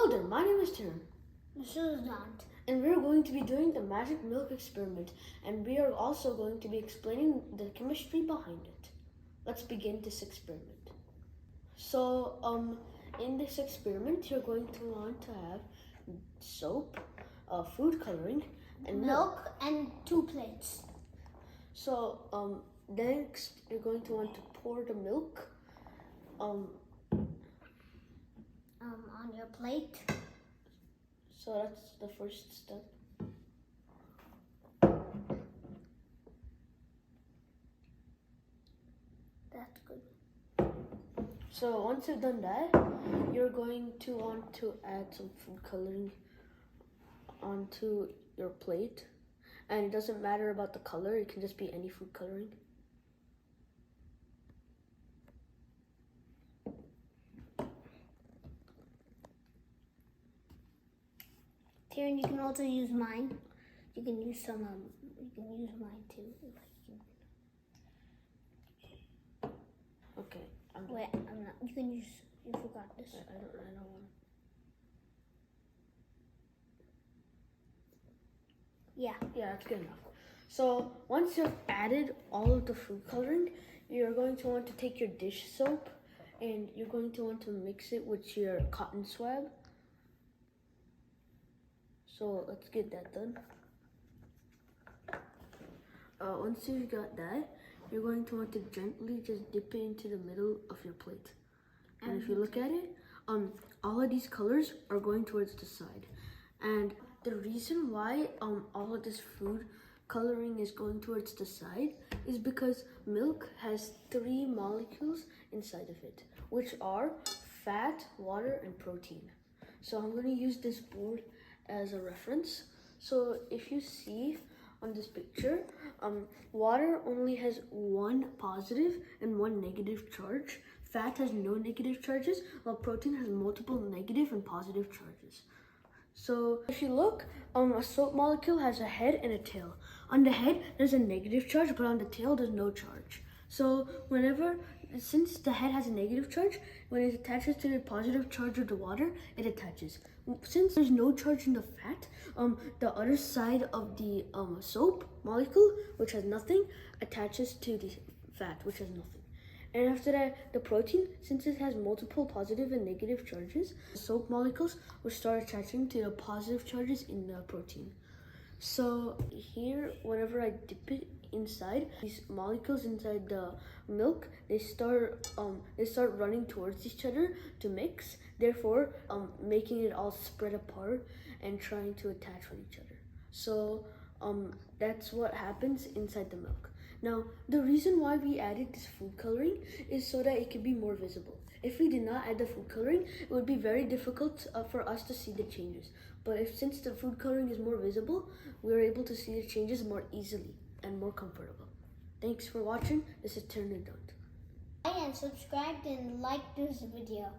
Hello there, my name is Tarun. This is Dante. And we're going to be doing the magic milk experiment, and we are also going to be explaining the chemistry behind it. Let's begin this experiment. So, in this experiment, you're going to want to have soap, food coloring, and milk. And 2 plates. So, next you're going to want to pour the milk On your plate. So that's the first step. That's good. So once you've done that, you're going to want to add some food coloring onto your plate. And it doesn't matter about the color, it can just be any food coloring. Taryn, you can also use mine. You can use some. You can use mine too. Okay. Wait, I'm not. You can use. You forgot this. I don't know. Yeah. Yeah, that's good enough. So once you've added all of the food coloring, you're going to want to take your dish soap and you're going to want to mix it with your cotton swab. So let's get that done. Once you've got that, you're going to want to gently just dip it into the middle of your plate. And if you look at it, all of these colors are going towards the side. And the reason why all of this food coloring is going towards the side is because milk has 3 molecules inside of it, which are fat, water, and protein. So I'm going to use this board as a reference. So if you see on this picture, water only has 1 positive and 1 negative charge. Fat has no negative charges, while protein has multiple negative and positive charges. So if you look, a soap molecule has a head and a tail. On the head, there's a negative charge, but on the tail, there's no charge. So since the head has a negative charge, when it attaches to the positive charge of the water, it attaches. Since there's no charge in the fat, the other side of the soap molecule, which has nothing, attaches to the fat, which has nothing. And after that, the protein, since it has multiple positive and negative charges, the soap molecules will start attaching to the positive charges in the protein. So here, whenever I dip it inside, these molecules inside the milk, they start running towards each other to mix, therefore making it all spread apart and trying to attach with each other. So that's what happens inside the milk. Now, the reason why we added this food coloring is so that it could be more visible. If we did not add the food coloring, it would be very difficult for us to see the changes. But since the food coloring is more visible, we're able to see the changes more easily and more comfortable. Thanks for watching. This is Tarun and Dante. And subscribe and like this video.